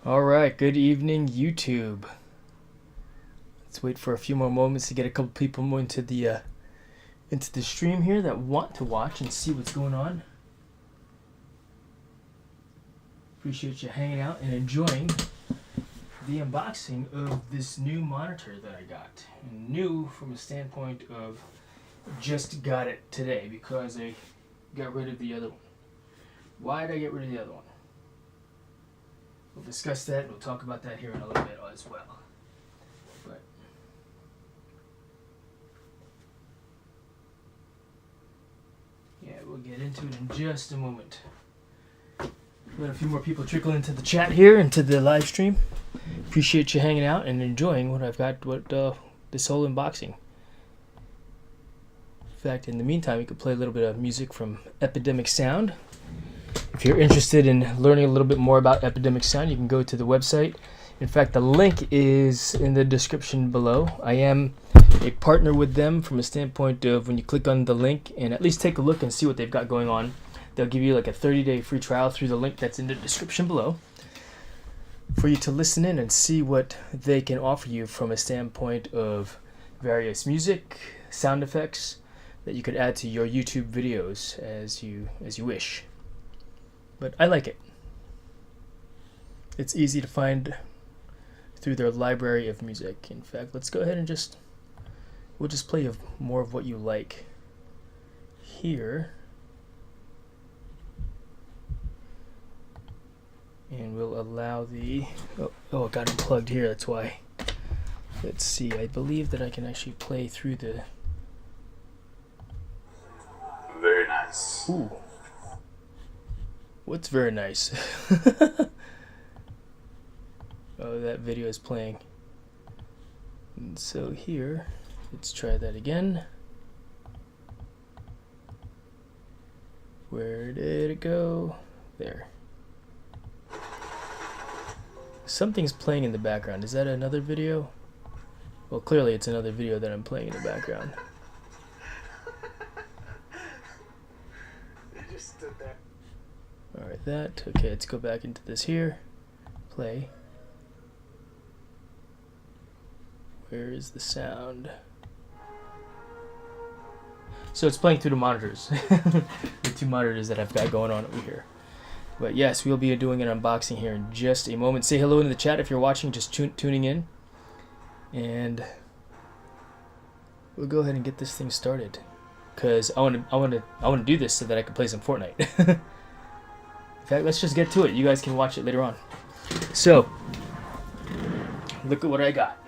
Alright, good evening YouTube. Let's wait for a few more moments to get a couple people more into the stream here that want to watch and see what's going on. Appreciate you hanging out and enjoying the unboxing of this new monitor that I got. And new from a standpoint of just got it today because I got rid of the other one. Why did I get rid of the other one? We'll discuss that. We'll talk about that here in a little bit as well. But yeah, we'll get into it in just a moment. Let a few more people trickle into the chat here, into the live stream. Appreciate you hanging out and enjoying what I've got, this whole unboxing. In fact, in the meantime, you could play a little bit of music from Epidemic Sound. If you're interested in learning a little bit more about Epidemic Sound, you can go to the website. In fact, the link is in the description below. I am a partner with them from a standpoint of when you click on the link and at least take a look and see what they've got going on. They'll give you like a 30-day free trial through the link that's in the description below for you to listen in and see what they can offer you from a standpoint of various music, sound effects that you could add to your YouTube videos as you wish. But I like it. It's easy to find through their library of music. In fact, let's go ahead and we'll just play more of what you like here. And we'll allow the, oh, it got unplugged here, that's why. Let's see, I believe that I can actually play through the... Very nice. Ooh. What's very nice? Oh, that video is playing. And so here, let's try that again. Where did it go? There. Something's playing in the background. Is that another video? Well, clearly it's another video that I'm playing in the background. You just stood there. Alright, that. Okay, let's go back into this here. Play. Where is the sound? So it's playing through the monitors. The two monitors that I've got going on over here. But yes, we'll be doing an unboxing here in just a moment. Say hello in the chat if you're watching, just tuning in. And we'll go ahead and get this thing started. Cause I want to do this so that I can play some Fortnite. In fact, let's just get to it. You guys can watch it later on. So, look at what I got.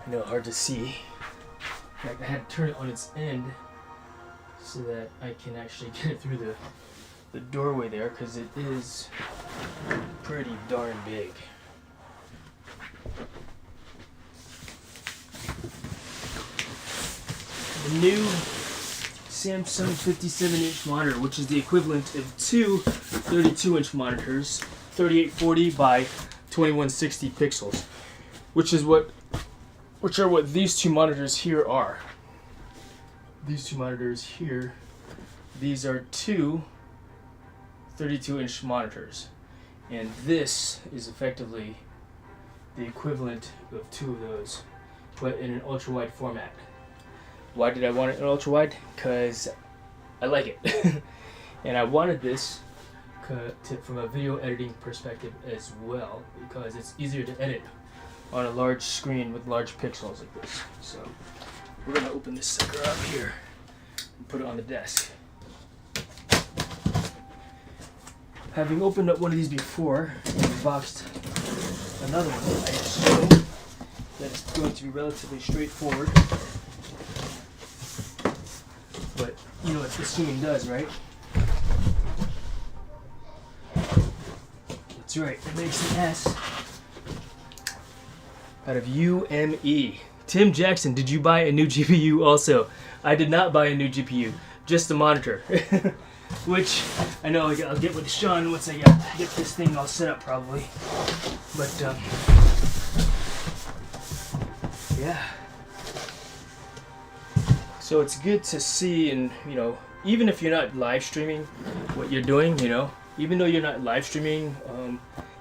I know, hard to see. In fact, I had to turn it on its end so that I can actually get it through the doorway there, because it is pretty darn big. The new Samsung 57-inch monitor, which is the equivalent of two 32-inch monitors, 3840 by 2160 pixels, which are what these two monitors here are. These two monitors here, these are two 32-inch monitors, and this is effectively the equivalent of two of those, but in an ultra-wide format. Why did I want it in ultra-wide? Because I like it. And I wanted this from a video editing perspective as well, because it's easier to edit on a large screen with large pixels like this. So we're gonna open this sucker up here and put it on the desk. Having opened up one of these before and unboxed another one, I assume that it's going to be relatively straightforward. But you know what assuming does, right? That's right, it makes an S out of UME. Tim Jackson, did you buy a new GPU also? I did not buy a new GPU, just a monitor. Which I know I'll get with Sean once I get this thing all set up probably. But Yeah. So it's good to see, and even if you're not live streaming what you're doing, even though you're not live streaming,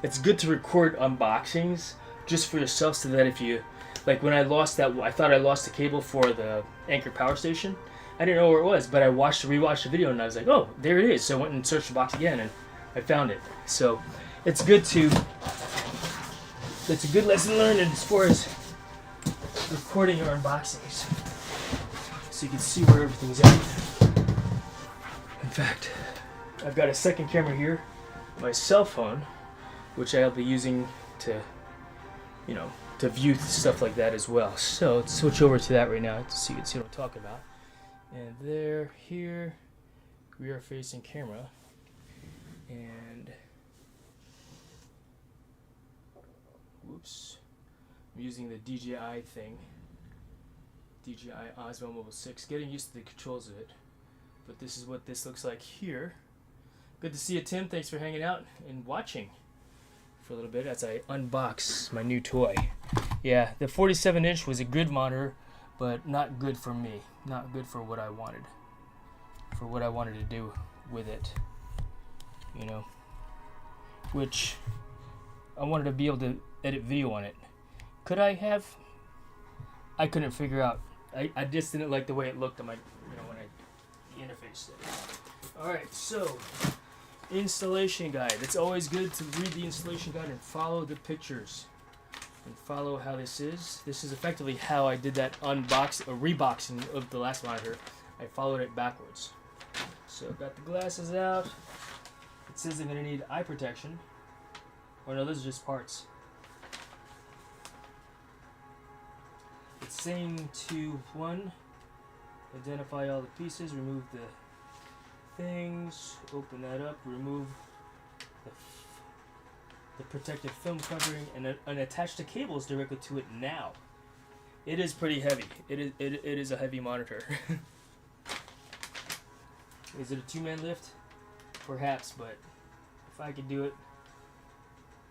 it's good to record unboxings just for yourself, so that if you, like when I lost that, I thought I lost the cable for the Anchor power station. I didn't know where it was, but I rewatched the video and I was like, oh, there it is. So I went and searched the box again and I found it. So it's a good lesson learned as far as recording your unboxings, so you can see where everything's at. In fact, I've got a second camera here, my cell phone, which I'll be using to, to view stuff like that as well. So let's switch over to that right now so you can see what I'm talking about. And here, we are facing camera, and whoops, I'm using the DJI thing, DJI Osmo Mobile 6, getting used to the controls of it, but this is what this looks like here. Good to see you, Tim. Thanks for hanging out and watching for a little bit as I unbox my new toy. Yeah, the 47-inch was a good monitor, but not good for me. Not good for what I wanted. For what I wanted to do with it. Which I wanted to be able to edit video on it. Could I have? I couldn't figure out. I just didn't like the way it looked on my, when I interfaced it. Alright, so installation guide. It's always good to read the installation guide and follow the pictures. And follow how this is. This is effectively how I did that reboxing of the last monitor. I followed it backwards. So I've got the glasses out. It says I'm going to need eye protection. Oh no, those are just parts. It's saying to 1, identify all the pieces, remove the things, open that up, remove the protective film covering, and attach the cables directly to it now. It is pretty heavy. It is a heavy monitor. Is it a two-man lift? Perhaps, but if I could do it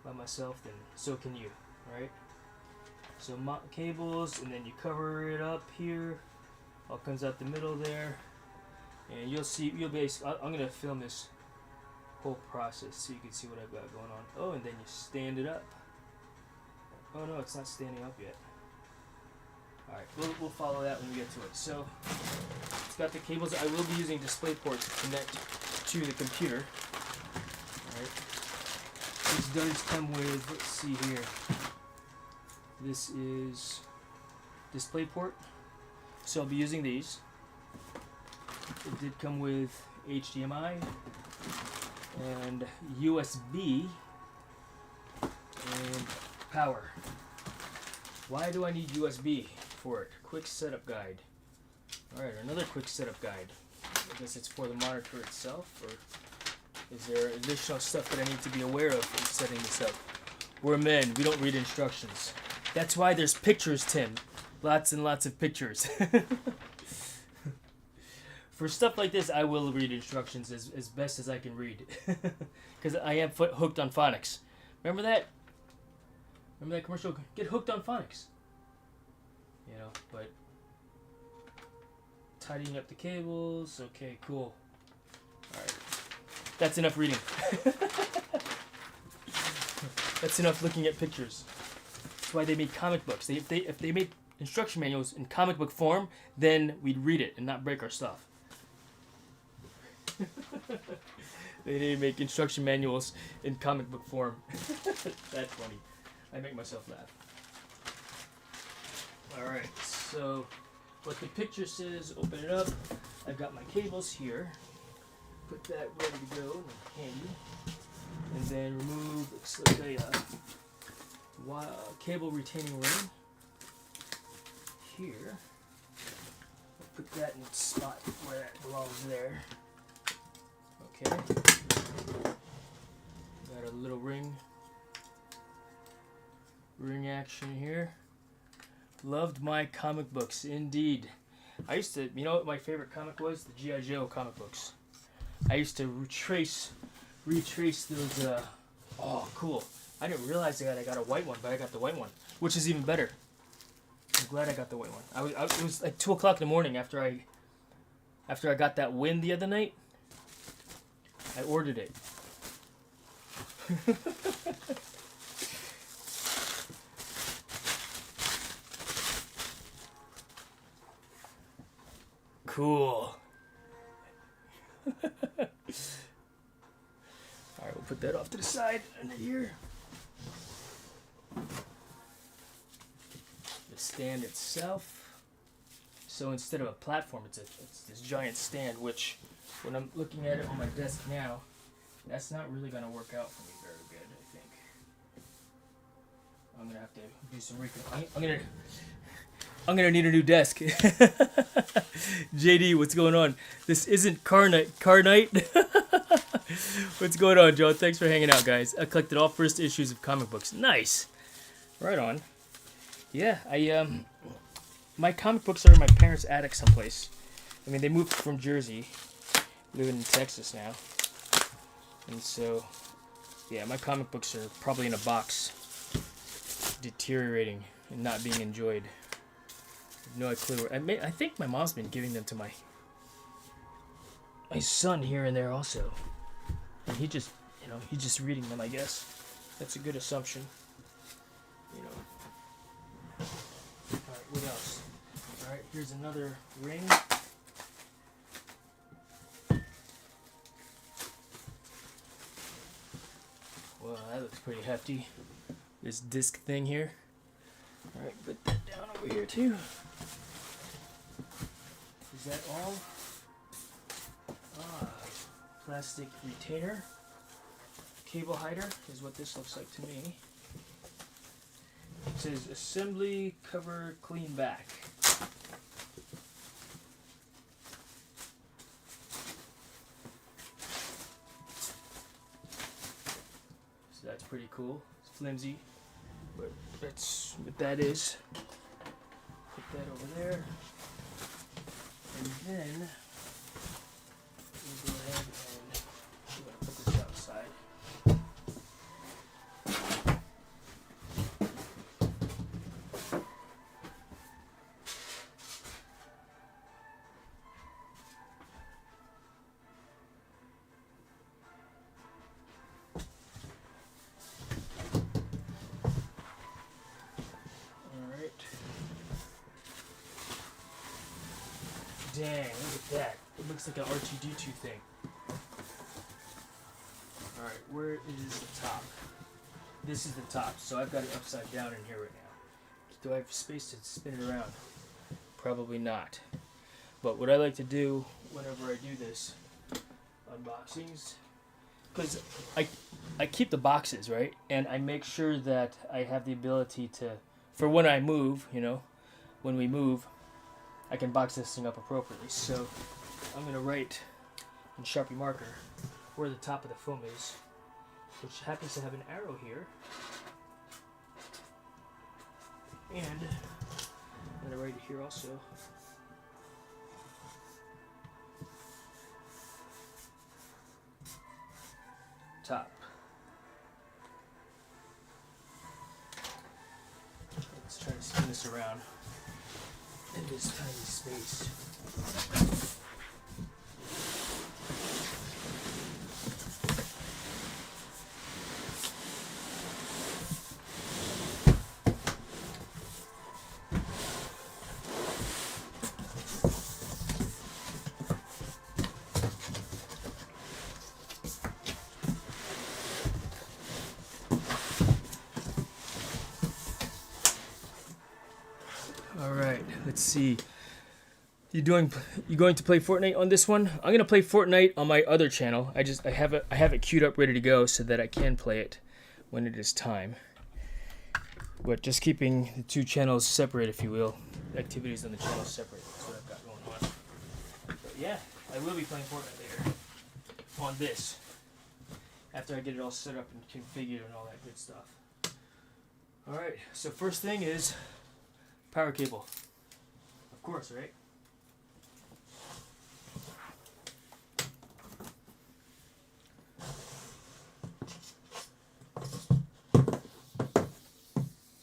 by myself, then so can you, right? So cables, and then you cover it up here. All comes out the middle there, and I'm gonna film this whole process so you can see what I've got going on. Oh, and then you stand it up. Oh no, it's not standing up yet. Alright, we'll follow that when we get to it. So it's got the cables. I will be using DisplayPort to connect to the computer. Alright. This does come with, let's see here. This is DisplayPort. So I'll be using these. It did come with HDMI and USB and power. Why do I need USB for it? Quick setup guide. Alright, another quick setup guide. I guess it's for the monitor itself, or is there additional stuff that I need to be aware of in setting this up? We're men, we don't read instructions. That's why there's pictures, Tim. Lots and lots of pictures. For stuff like this, I will read instructions as best as I can read. Because I am hooked on phonics. Remember that? Remember that commercial? Get hooked on phonics. But tidying up the cables. Okay, cool. Alright. That's enough reading. That's enough looking at pictures. That's why they made comic books. If they made instruction manuals in comic book form, then we'd read it and not break our stuff. They didn't make instruction manuals in comic book form. That's funny. I make myself laugh. Alright, so what the picture says, open it up. I've got my cables here. Put that ready to go, handy. And then remove, looks like a cable retaining ring here. Put that in the spot where that belongs there. Okay. Got a little ring action here. Loved my comic books, indeed. I used to, you know what my favorite comic was? The G.I. Joe comic books. I used to retrace those, oh, cool. I didn't realize that I got a white one, but I got the white one, which is even better. I'm glad I got the white one. It was like 2 o'clock in the morning after I got that win the other night. I ordered it. Cool. Alright, we'll put that off to the side under here. The stand itself. So instead of a platform, it's this giant stand, which when I'm looking at it on my desk now, that's not really going to work out for me very good, I think. I'm going to have to do some I'm gonna need a new desk. JD, what's going on? This isn't car night. What's going on, Joe? Thanks for hanging out, guys. I collected all first issues of comic books. Nice. Right on. Yeah, my comic books are in my parents' attic someplace. I mean, they moved from Jersey, living in Texas now, and so yeah, my comic books are probably in a box, deteriorating and not being enjoyed. No clue. I think my mom's been giving them to my son here and there also, and he's just reading them. I guess that's a good assumption. All right, what else? All right, here's another ring. Well, that looks pretty hefty. This disc thing here. All right, put that down over here too. Is that all? Plastic retainer. Cable hider is what this looks like to me. It says assembly cover clean back. So that's pretty cool. It's flimsy, but that's what that is. Put that over there. And then we'll go ahead and we're going to put this outside. Dang, look at that. It looks like an R2-D2 thing. Alright, where is the top? This is the top, so I've got it upside down in here right now. Do I have space to spin it around? Probably not. But what I like to do whenever I do this unboxings, because I keep the boxes, right? And I make sure that I have the ability to, for when I move, when we move, I can box this thing up appropriately. So I'm going to write in Sharpie marker where the top of the foam is, which happens to have an arrow here. And I'm going to write it here also. Top. Let's try to spin this around in this tiny space. All right, let's see. You going to play Fortnite on this one? I'm gonna play Fortnite on my other channel. I have it queued up, ready to go, so that I can play it when it is time. But just keeping the two channels separate, if you will, activities on the channels separate. That's what I've got going on. But yeah, I will be playing Fortnite later on this after I get it all set up and configured and all that good stuff. All right, so first thing is power cable. Of course, right?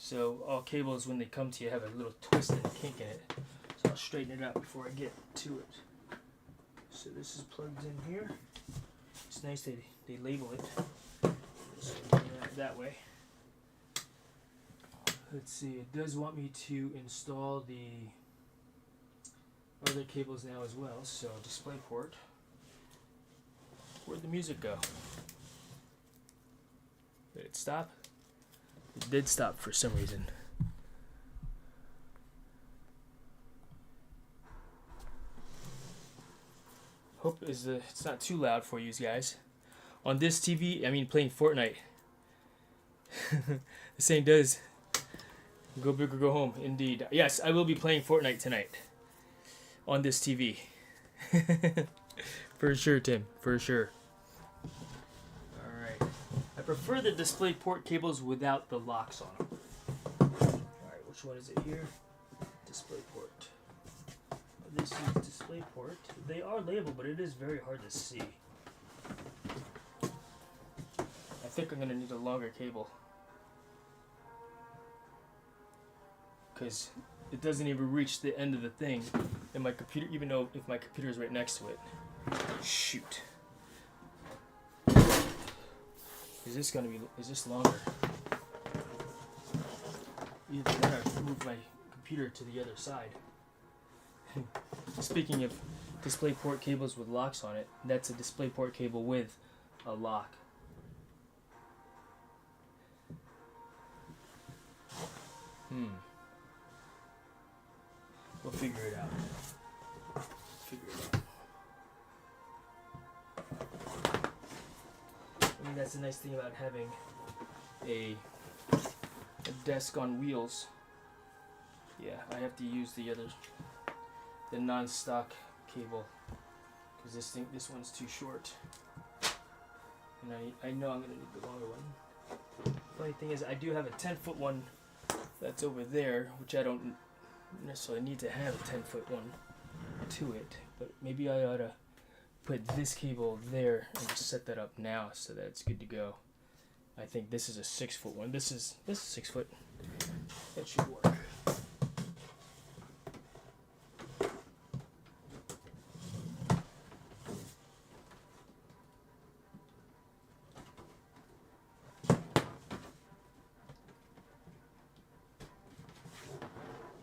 So all cables, when they come to you, have a little twist and kink in it. So I'll straighten it out before I get to it. So this is plugged in here. It's nice they label it. So that way. Let's see, it does want me to install the other cables now as well. So display port. Where'd the music go? Did it stop? It did stop for some reason. Hope it's not too loud for you guys. On this TV, I mean playing Fortnite. The saying does, go big or go home. Indeed. Yes, I will be playing Fortnite tonight. On this TV. For sure, Tim. For sure. Alright. I prefer the display port cables without the locks on them. Alright, which one is it here? Display port. This is display port. They are labeled, but it is very hard to see. I think I'm going to need a longer cable. Because it doesn't even reach the end of the thing in my computer, even though if my computer is right next to it. Shoot. Is this longer? Either that or move my computer to the other side. Speaking of display port cables with locks on it, that's a display port cable with a lock. We'll figure it out. I mean, that's the nice thing about having a desk on wheels. Yeah, I have to use the non-stock cable because this one's too short, and I know I'm gonna need the longer one. Funny thing is, I do have a 10-foot one that's over there, which I don't necessarily need to have a 10-foot one to it, but maybe I ought to put this cable there and just set that up now so that it's good to go. I think this is a 6-foot one. This is 6 foot. That should work.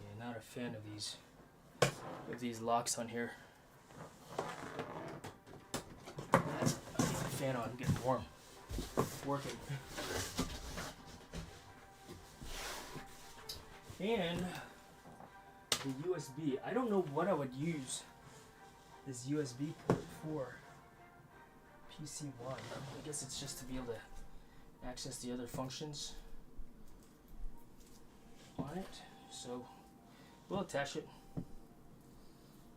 Yeah, not a fan of these locks on here. Fan on, getting warm. Working. And the USB. I don't know what I would use this USB port for. PC1. I guess it's just to be able to access the other functions on it. So we'll attach it.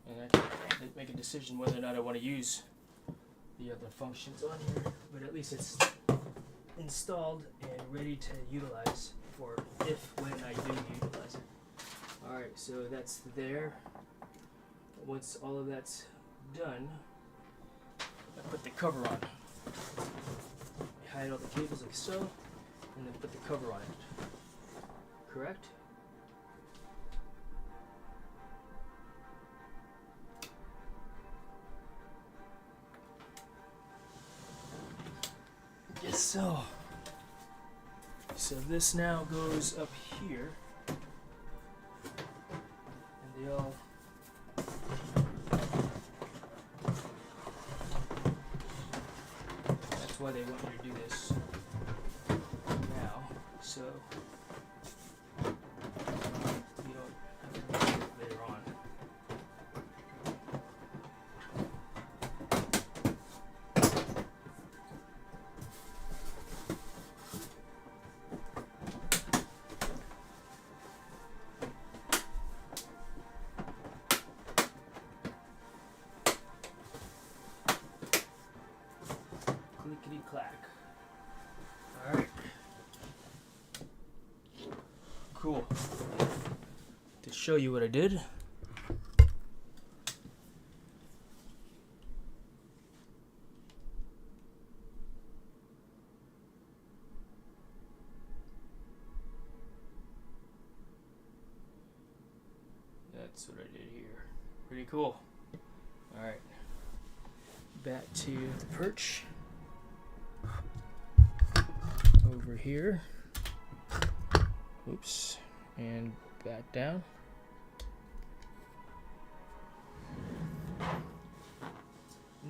And I can make a decision whether or not I want to use the other functions on here, but at least it's installed and ready to utilize for when I do utilize it. Alright, so that's there. Once all of that's done, I put the cover on. I hide all the cables like so, and then put the cover on it. Correct? Yes, so this now goes up here, and they all that's why they want me to do this now, so you don't have to do it later on. Clickety clack. Alright. Cool. To show you what I did. that's what I did here. Pretty cool. Alright. Back to the perch. Over here. Oops. And back down.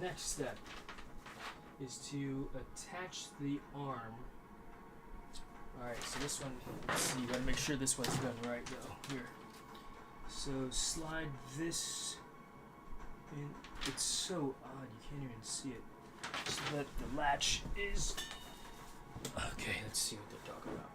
Next step is to attach the arm. Alright, so this one, let's see, you gotta make sure this one's done right though. Here. So slide this in. It's so odd, you can't even see it. So that the latch is. Okay, let's see what they're talking about.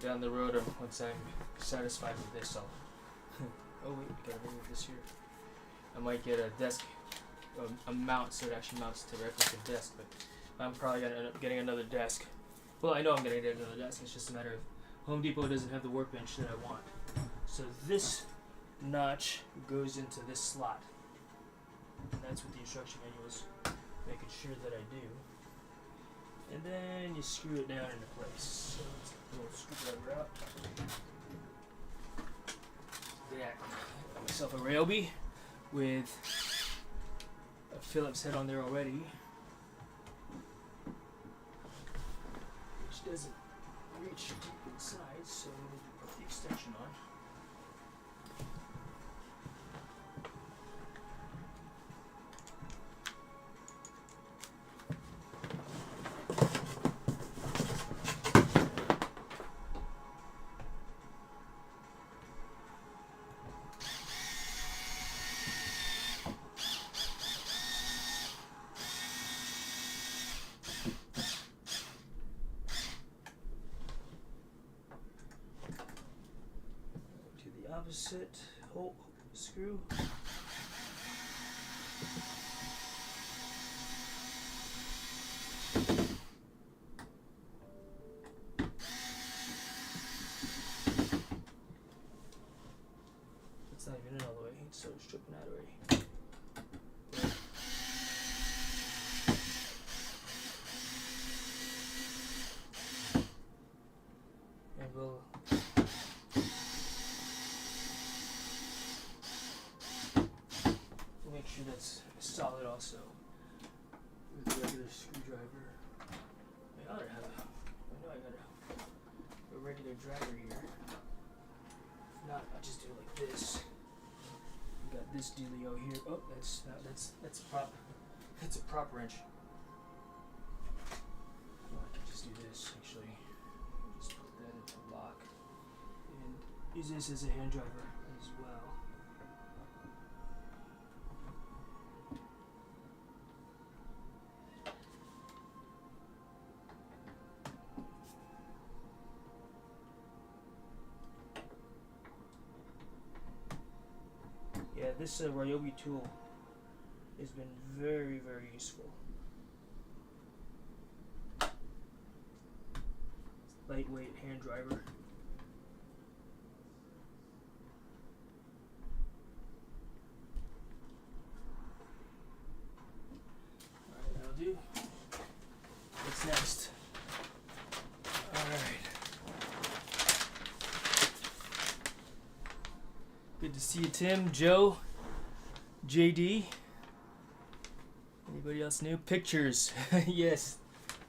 Down the road, once I'm satisfied with this, I'll. Oh wait, we gotta remove this here. I might get a desk, a mount, so it actually mounts directly to the desk. But I'm probably gonna end up getting another desk. Well, I know I'm gonna get another desk. It's just a matter of Home Depot doesn't have the workbench that I want. So this notch goes into this slot. And that's what the instruction manual is making sure that I do. And then you screw it down into place. So let's get a little screwdriver out. Yeah, got myself a Ryobi with a Phillips head on there already, which doesn't reach deep inside, so we'll put the extension on. Opposite hole screw. It's not even in all the way, it's sort of stripping out already. And we'll make sure that's solid also with a regular screwdriver. I ought to have I know I got a regular driver here. If not, I'll just do it like this. We got this dealio here. Oh, that's a prop. That's a prop wrench. Oh, I can just do this actually. Just put that into lock and use this as a hand driver as well. Yeah, this Ryobi tool has been very, very useful. Lightweight hand driver. Alright, that'll do. What's next? Alright. Good to see you, Tim, Joe, JD. Anybody else new? Pictures. Yes.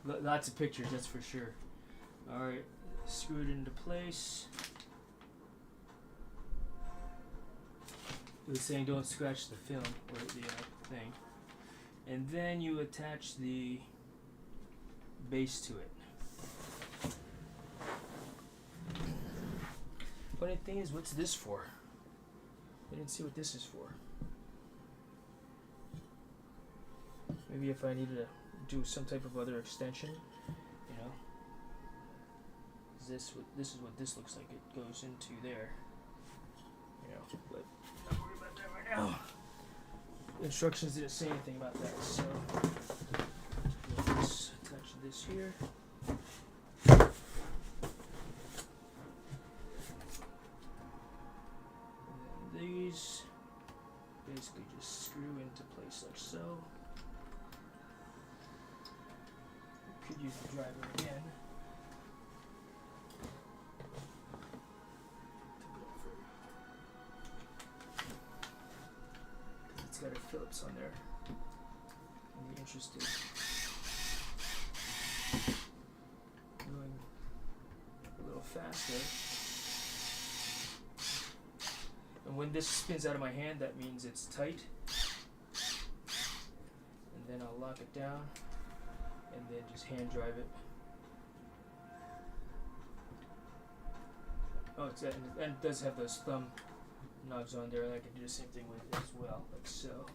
Lots of pictures, that's for sure. Alright, screw it into place. It was saying don't scratch the film or the thing. And then you attach the base to it. Funny thing is, what's this for? I didn't see what this is for. Maybe if I needed to do some type of other extension, you know. This is what this looks like. It goes into there, you know. But I'm not worried about that right now. The instructions didn't say anything about that, so let's attach this here. And use the driver again. It's got a Phillips on there. If you're interested. Going a little faster. And when this spins out of my hand, that means it's tight. And then I'll lock it down and then just hand drive it. Oh, and it does have those thumb knobs on there, and I can do the same thing with it as well, like so.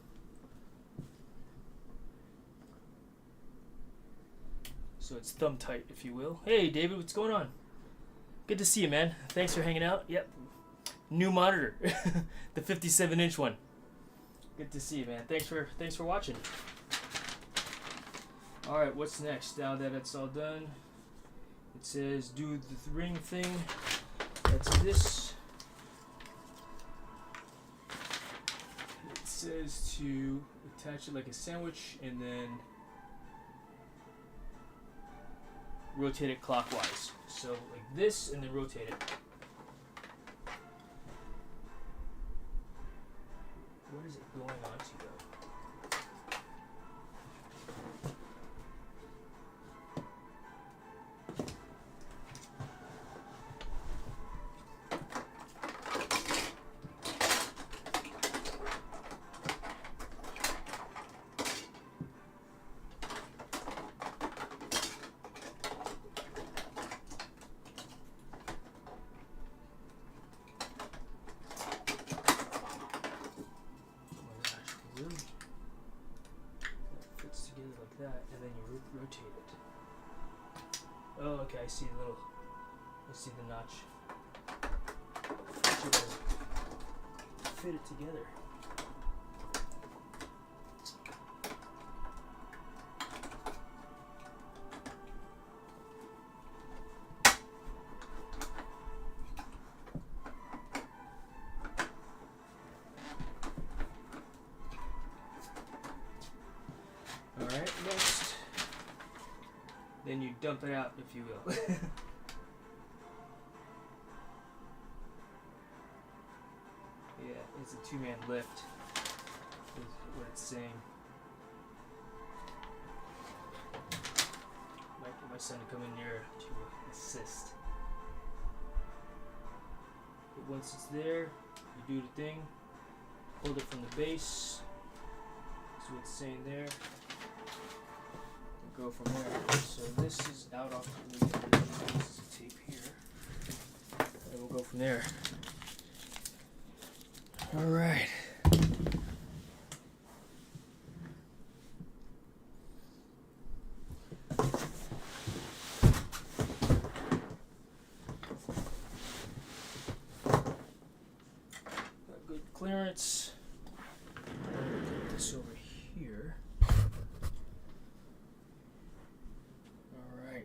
So it's thumb tight, if you will. Hey, David, what's going on? Good to see you, man. Thanks for hanging out. Yep. New monitor, the 57-inch one. Good to see you, man. Thanks for watching. All right, what's next? Now that it's all done, it says do the ring thing. That's this. It says to attach it like a sandwich and then rotate it clockwise. So like this, and then rotate it. What is it going on to though? That, and then you rotate it. Oh, okay, I see the notch. Fit it together. Alright, next. Then you dump it out, if you will. Yeah, it's a two-man lift, is what it's saying. Might get my son to come in here to assist. But once it's there, you do the thing, hold it from the base. That's what it's saying there. Go from there. So this is out off the this is a tape here. And we'll go from there. Alright. Got good clearance. Put this over here.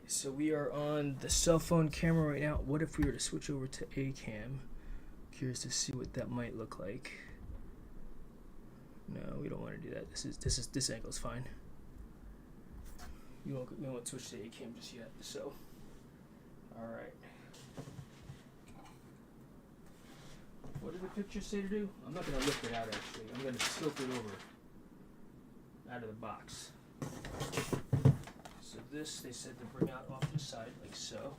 So we are on the cell phone camera right now. What if we were to switch over to A cam? Curious to see what that might look like. No, we don't want to do that. This angle is fine. We won't switch to A cam just yet. So, all right. What did the picture say to do? I'm not gonna lift it out actually. I'm gonna tilt it over out of the box. So this, they said to bring out off the side like so.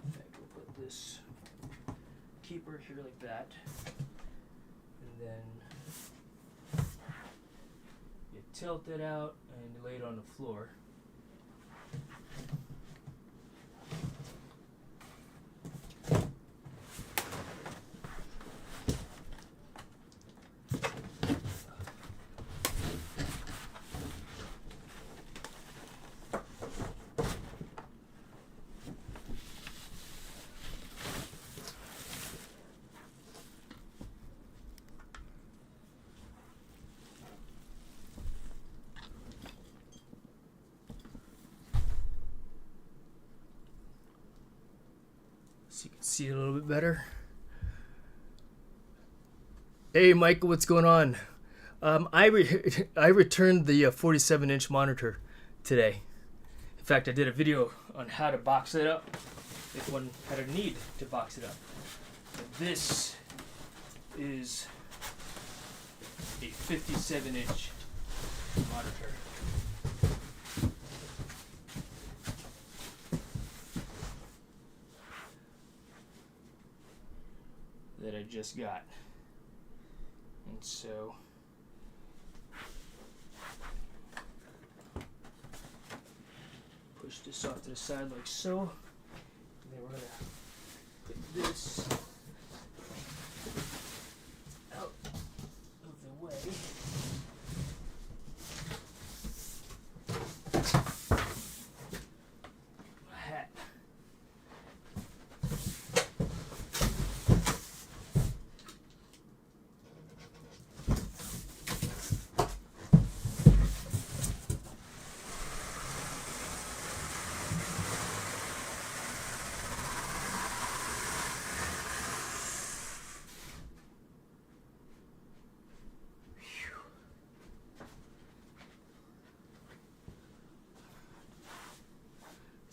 In fact, we'll put this keeper here like that. And then you tilt it out and you lay it on the floor. So you can see it a little bit better. Hey Michael, what's going on? I returned the 47-inch monitor today. In fact, I did a video on how to box it up if one had a need to box it up. But this is a 57-inch monitor. That I just got. And so push this off to the side like so. And then we're gonna put this out of the way. My hat.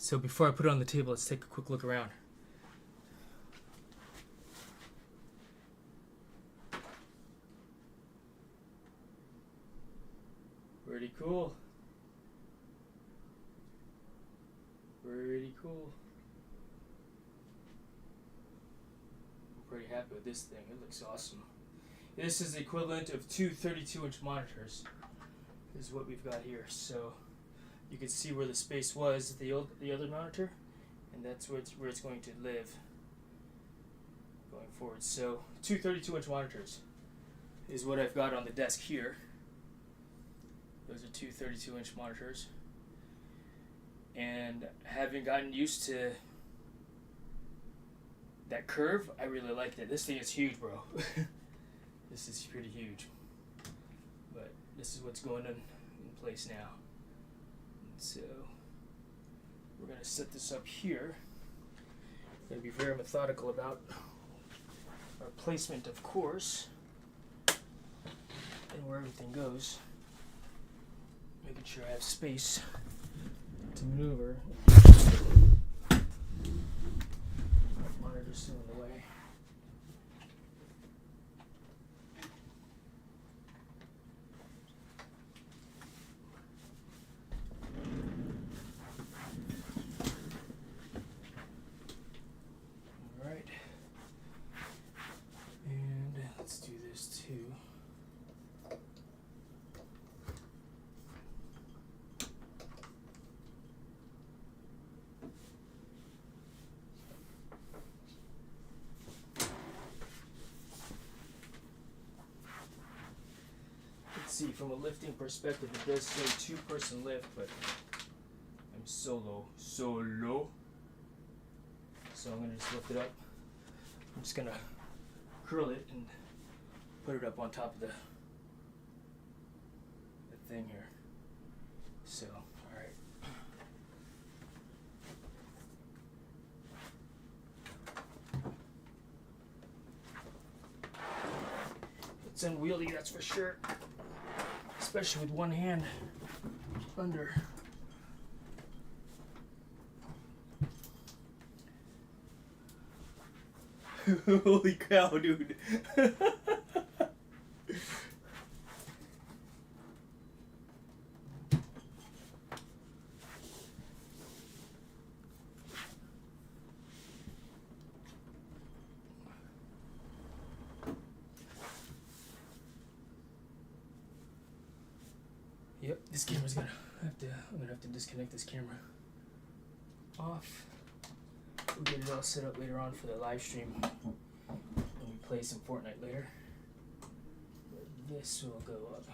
So before I put it on the table, let's take a quick look around. Pretty cool. Pretty cool. I'm pretty happy with this thing. It looks awesome. This is the equivalent of two 32-inch monitors. This is what we've got here. So you can see where the space was the other monitor, and that's where it's going to live going forward. So two 32-inch monitors is what I've got on the desk here. Those are two 32-inch monitors. And having gotten used to that curve, I really liked it. This thing is huge, bro. This is pretty huge. But this is what's going in place now. So we're going to set this up here. We're going to be very methodical about our placement, of course, and where everything goes. Making sure I have space to maneuver. Monitor's still in the way. Alright. And let's do this too. See, from a lifting perspective, it does say 2-person lift, but I'm solo. So I'm gonna just lift it up. I'm just gonna curl it and put it up on top of the thing here. So, alright. It's unwieldy, that's for sure. Especially with one hand under. Holy cow, dude. Yep, this camera's I'm gonna have to disconnect this camera off. We'll get it all set up later on for the live stream when we play some Fortnite later. But this will go up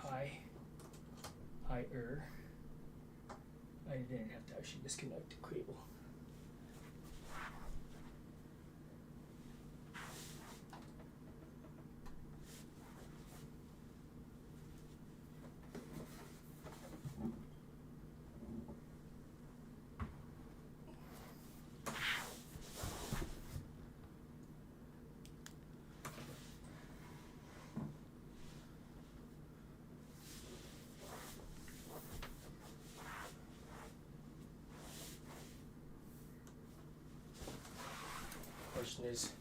higher. I didn't have to actually disconnect the cable. question is,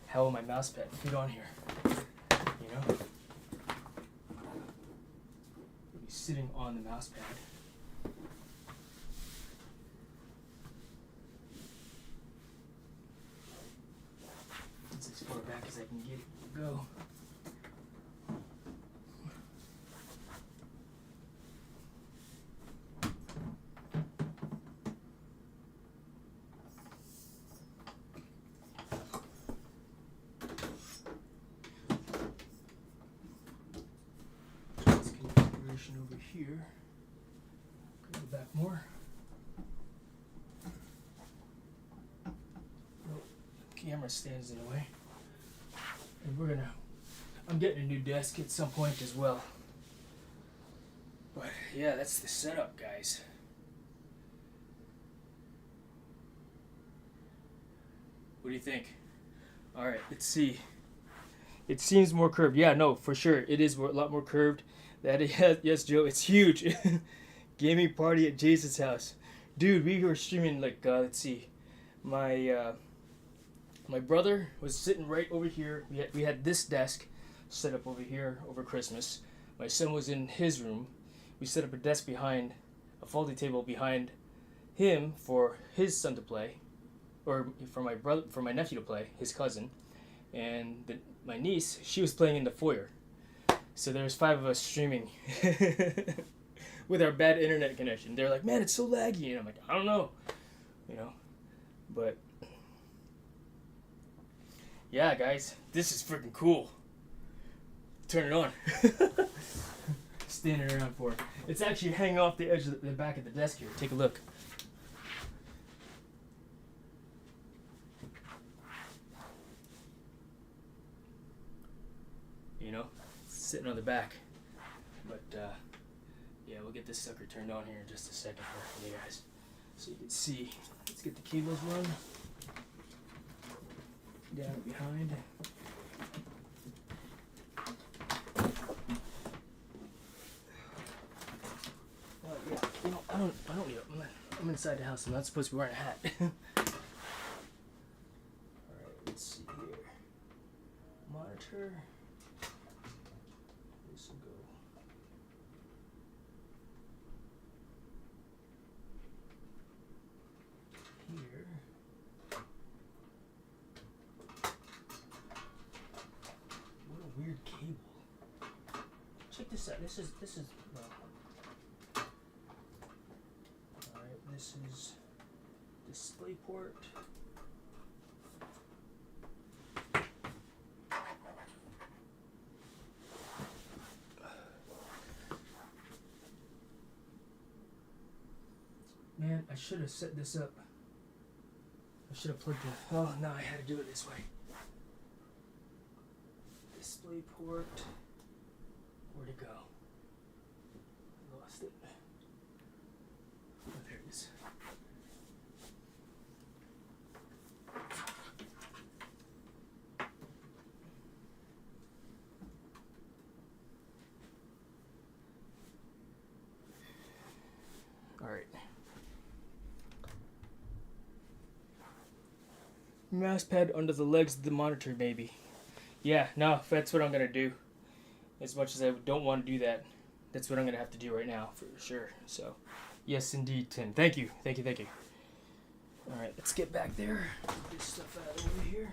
how will my mouse pad fit on here? You know? It'll be sitting on the mouse pad. It's as far back as I can get it to go. Over here, go back more. Nope, camera stands in the way. And I'm getting a new desk at some point as well. But yeah, that's the setup, guys. What do you think? Alright, let's see. It seems more curved. Yeah, no, for sure. It is a lot more curved. Yes, Joe, it's huge. Gaming party at Jason's house. Dude, we were streaming like, let's see. My brother was sitting right over here. We had this desk set up over here over Christmas. My son was in his room. We set up a desk behind, a folding table behind him for his son to play. Or for my nephew to play, his cousin. And my niece, she was playing in the foyer. So there's 5 of us streaming with our bad internet connection. They're like, man, it's so laggy. And I'm like, I don't know. You know? But, yeah, guys, this is freaking cool. Turn it on. Standing around for it. It's actually hanging off the edge of the back of the desk here. Take a look. You know? Sitting on the back, but yeah, we'll get this sucker turned on here in just a second for you guys, so you can see. Let's get the cables run down behind. Oh yeah, you know, I don't need it. I'm inside the house. I'm not supposed to be wearing a hat. All right, let's see here. Monitor. Weird cable. Check this out. This is well. Alright, this is display port. Man, I should have set this up. I should have plugged it. Oh no, I had to do it this way. Display port. Where'd it go? I lost it. Oh, there it is. All right. Mouse pad under the legs of the monitor, maybe. Yeah, no, that's what I'm going to do. As much as I don't want to do that, that's what I'm going to have to do right now, for sure. So, yes, indeed, Tim. Thank you. Thank you, thank you. All right, let's get back there. Get this stuff out of the way here.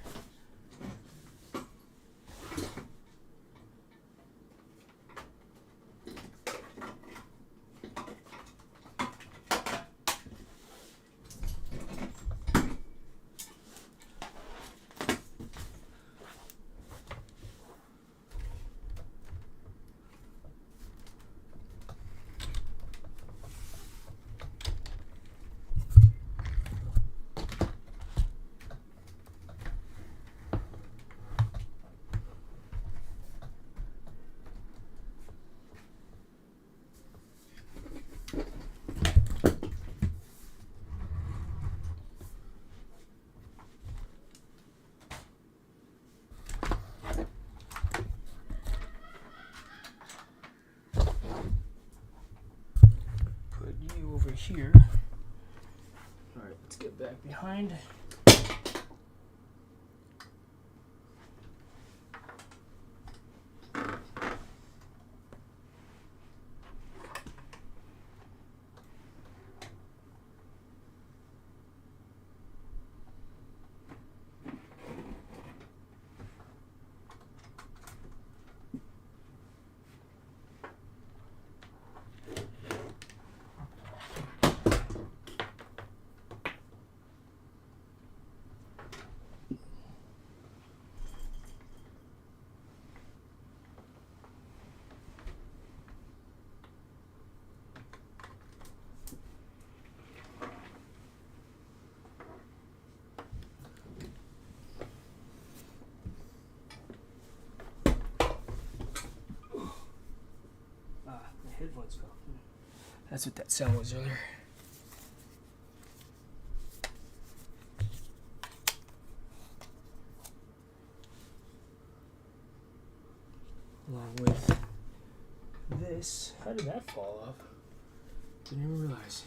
Here. All right, let's get back behind. let's go. That's what that sound was earlier. Along with this. How did that fall off? Didn't even realize.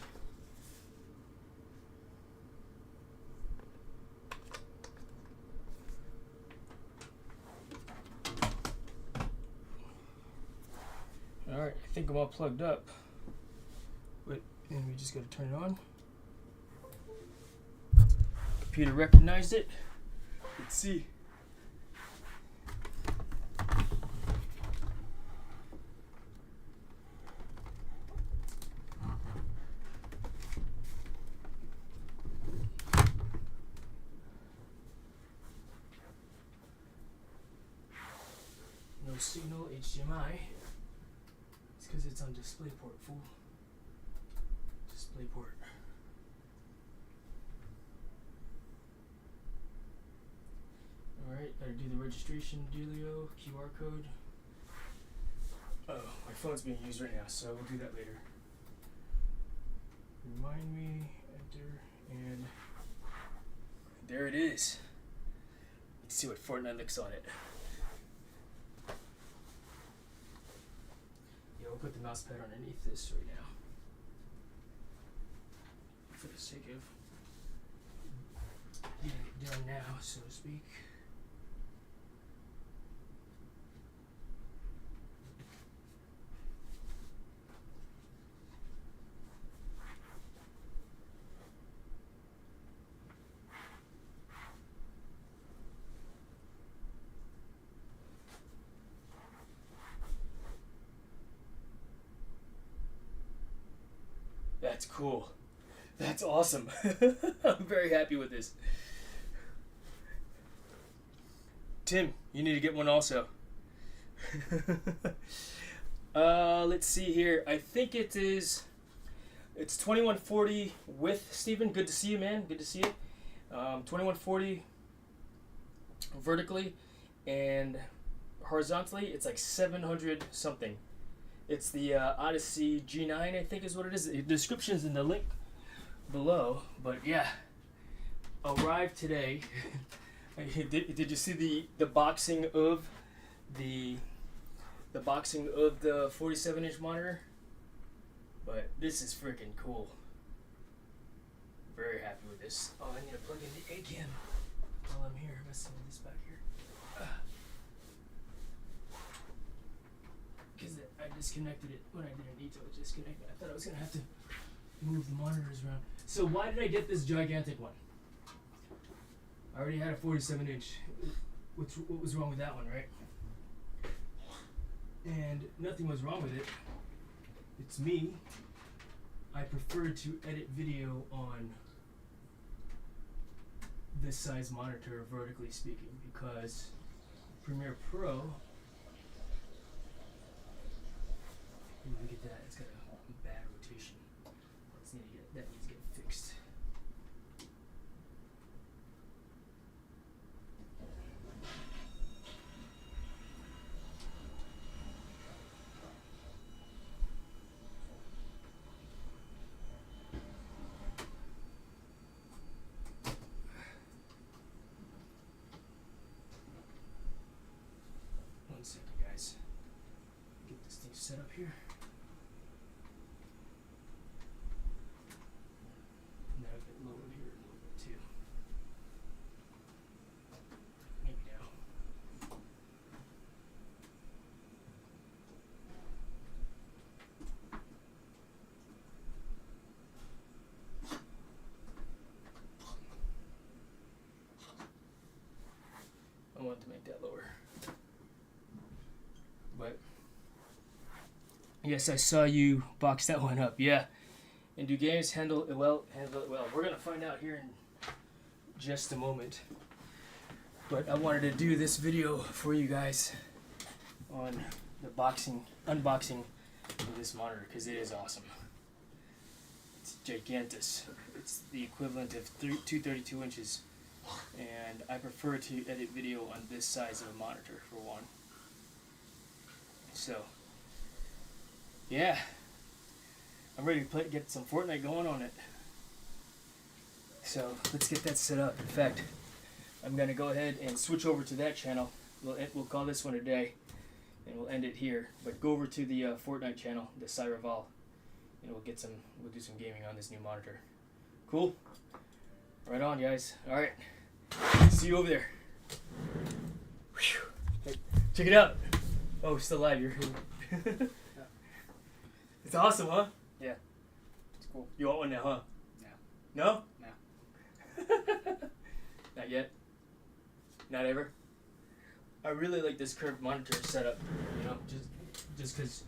Alright, I think I'm all plugged up. Wait, and we just gotta turn it on. Computer recognized it. Let's see. No signal, HDMI. It's because it's on DisplayPort, fool. DisplayPort. Alright, gotta do the registration dealio, QR code. Oh, my phone's being used right now, so we'll do that later. Remind me, enter, and there it is. Let's see what Fortnite looks on it. Yeah, we'll put the mouse pad underneath this right now. For the sake of getting it done now, so to speak. That's cool. That's awesome. I'm very happy with this. Tim, you need to get one also. Let's see here. I think it is. It's 2140 with Steven. Good to see you, man. Good to see you. 2140 vertically, and horizontally it's like 700 something. It's the Odyssey G9, I think is what it is. The description is in the link below. But yeah, arrived today. Did you see the boxing of the boxing of the 47-inch monitor? But this is freaking cool. Very happy with this. Oh, I need to plug in the A cam while I'm here. Messing with this back here. Because I disconnected it when I didn't need to disconnect it. I thought I was going to have to move the monitors around. So why did I get this gigantic one? I already had a 47-inch. What was wrong with that one, right? And nothing was wrong with it. It's me. I prefer to edit video on this size monitor, vertically speaking, because Premiere Pro, look at that, it's got a bad rotation. That needs to get fixed. One second, guys. Get this thing set up here. Now get lower here a little bit too. Maybe now. I wanted to make that lower. But yes, I saw you box that one up. Yeah. And do games handle it well? Handle it well. We're gonna find out here in just a moment. But I wanted to do this video for you guys on the unboxing of this monitor because it is awesome. It's gigantus. It's the equivalent of 232 inches. And I prefer to edit video on this size of a monitor for one. So, yeah, I'm ready to get some Fortnite going on it. So let's get that set up. In fact, I'm gonna go ahead and switch over to that channel. We'll call this one a day, and we'll end it here. But go over to the Fortnite channel, the Cyraval, and we'll do some gaming on this new monitor. Cool. Right on, guys. All right. See you over there. Whew. Hey, check it out. Oh, it's still live. You're. It's awesome, huh? Yeah. It's cool. You want one now, huh? No. No? No. Not yet? Not ever? I really like this curved monitor setup, you know, just because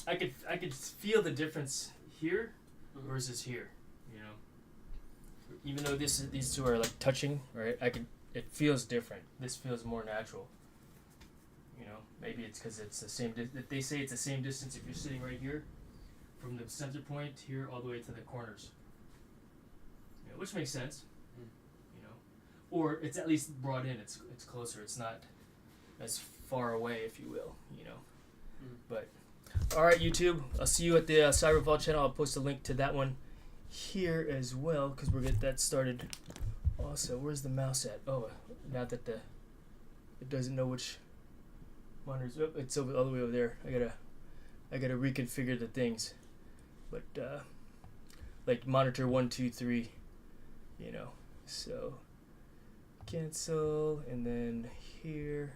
I could feel the difference here versus here, you know. Even though these two are like touching, right? It feels different. This feels more natural. You know, maybe it's because it's the same. They say it's the same distance if you're sitting right here, from the center point here all the way to the corners. You know, which makes sense. You know, or it's at least brought in. It's closer. It's not as far away, if you will. You know, but all right, YouTube. I'll see you at the Cybervault channel. I'll post a link to that one here as well because we'll get that started. Also, where's the mouse at? Oh, now that it doesn't know which. Monitors. Oh, it's all the way over there. I gotta reconfigure the things, but like monitor 1, 2, 3, you know. So cancel and then here.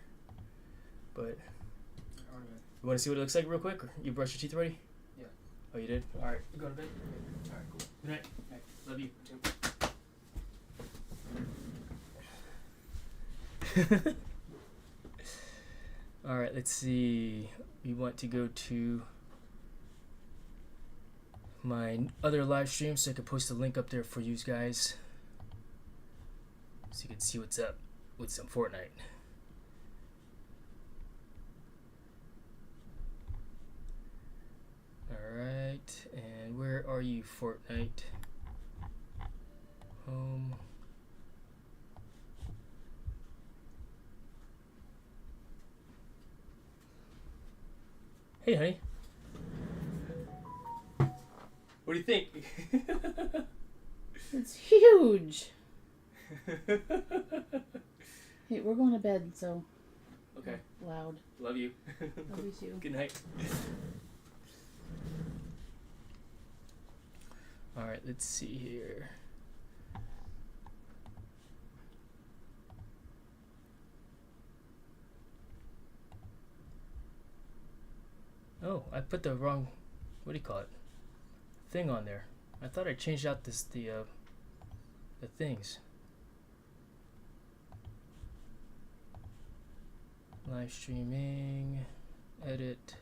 But you want to see what it looks like real quick? Or you brushed your teeth already? Yeah. Oh, you did. All right. You go to bed. All right. Cool. Good night. Night. Love you too. All right, let's see. We want to go to my other live stream so I can post a link up there for you guys so you can see what's up with some Fortnite. All right, and where are you, Fortnite? Home. Hey, honey. What do you think? It's huge. Hey, we're going to bed, so. Okay. Loud. Love you. Love you too. Good night. All right, let's see here. Oh, I put the wrong, what do you call it, thing on there. I thought I changed out the things. Live streaming, edit.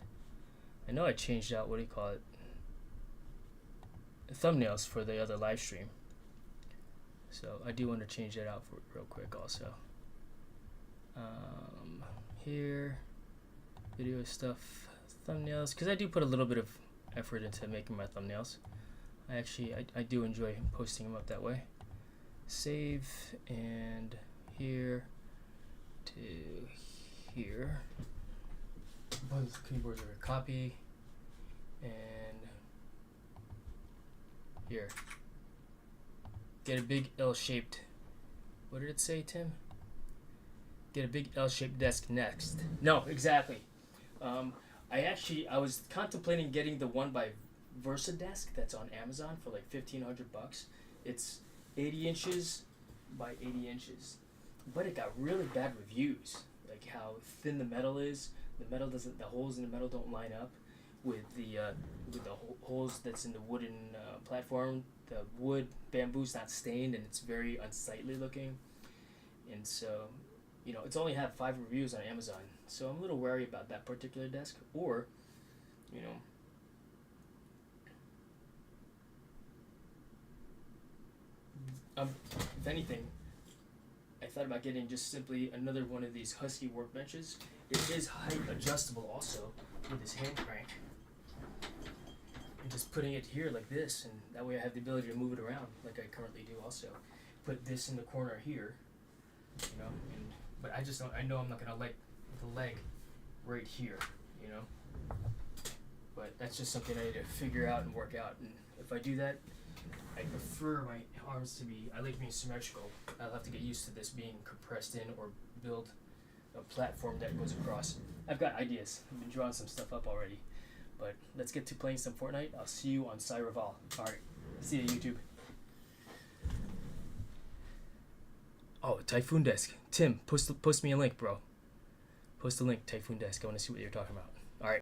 I know I changed out, what do you call it, the thumbnails for the other live stream. So I do want to change that out for real quick also. Here, video stuff. Thumbnails, because I do put a little bit of effort into making my thumbnails. I do enjoy posting them up that way. Save, and here to here. Both keyboards are a copy, and here. Get a big L-shaped. What did it say, Tim? Get a big L-shaped desk next. No, exactly. I was contemplating getting the one by VersaDesk that's on Amazon for like $1,500. It's 80 inches by 80 inches, but it got really bad reviews. Like how thin the metal is. The holes in the metal don't line up with the holes that's in the wooden platform. The bamboo's not stained and it's very unsightly looking. And so, you know, it's only had 5 reviews on Amazon. So I'm a little wary about that particular desk. Or, you know, if anything, I thought about getting just simply another one of these Husky workbenches. It is height adjustable also with this hand crank. And just putting it here like this, and that way I have the ability to move it around like I currently do also. Put this in the corner here, you know, but I just don't, I know I'm not going to like the leg right here, you know. But that's just something I need to figure out and work out. And if I do that, I prefer my arms to be, I like being symmetrical. I'll have to get used to this being compressed in or build a platform that goes across. I've got ideas. I've been drawing some stuff up already. But let's get to playing some Fortnite. I'll see you on Cyraval. Alright. See you, YouTube. Oh, Typhoon Desk. Tim, post me a link, bro. Post a link, Typhoon Desk. I want to see what you're talking about.